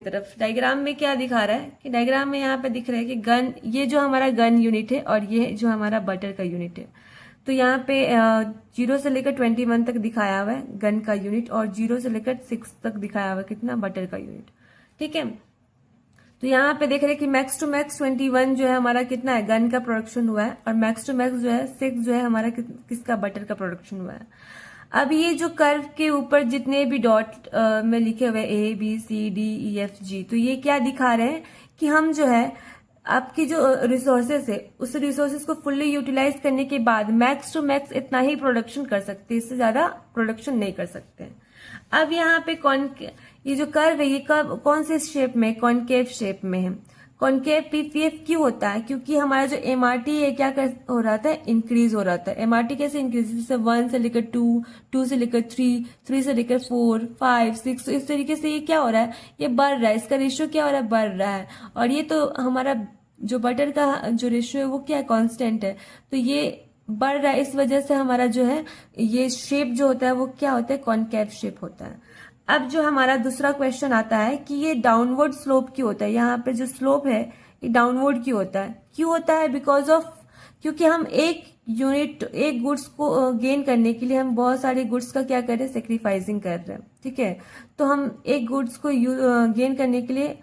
तरफ डायग्राम में क्या दिखा रहा है कि डायग्राम में यहाँ पे दिख रहा है कि गन, ये जो हमारा गन यूनिट है और ये जो हमारा बटर का यूनिट है। तो यहाँ पे 0 से लेकर 21 तक दिखाया हुआ है गन का यूनिट और 0 से लेकर 6 तक दिखाया हुआ है कितना, बटर का यूनिट। ठीक है, तो यहाँ पे देख रहे हैं कि मैक्स टू मैक्स 21 जो है हमारा कितना है, गन का प्रोडक्शन हुआ है, और मैक्स टू मैक्स जो है 6 जो है हमारा किसका, बटर का प्रोडक्शन हुआ है। अब ये जो कर्व के ऊपर जितने भी डॉट में लिखे हुए A B C D E F G, तो ये क्या दिखा रहे हैं कि हम जो है आपकी जो रिसोर्सेस है उस रिसोर्सेस को फुल्ली यूटिलाइज करने के बाद मैक्स टू मैक्स इतना ही प्रोडक्शन कर सकते हैं, इससे ज्यादा प्रोडक्शन नहीं कर सकते हैं। अब यहाँ पे ये जो कर्व है ये कौन से शेप में, कॉनकेव शेप में है। कॉनकेव पीपीएफ क्यों होता है, क्योंकि हमारा जो एमआरटी है क्या हो रहा था, इंक्रीज हो रहा था। एमआरटी कैसे इंक्रीज, जैसे 1 से लेकर 2, 2 से लेकर 3, 3 से लेकर 4, 5, 6, तो इस तरीके से ये क्या हो रहा है, ये बढ़ रहा है, इसका रेशियो क्या हो रहा है, बढ़ रहा है। और ये तो हमारा जो बटर का जो रेशियो है वो क्या है, कांस्टेंट है, तो ये बढ़ रहा है। इस वजह से हमारा जो है ये शेप जो होता है वो क्या होता है, कॉनकेव शेप होता है। अब जो हमारा दूसरा क्वेश्चन आता है कि ये डाउनवर्ड स्लोप क्यों होता है, यहाँ पे जो स्लोप है ये डाउनवर्ड क्यों होता है, क्यों होता है, बिकॉज ऑफ, क्योंकि हम एक यूनिट, एक गुड्स को गेन करने के लिए हम बहुत सारे गुड्स का क्या कर रहे हैं, सेक्रीफाइसिंग कर रहे हैं। ठीक है, तो हम एक गुड्स को गेन करने के लिए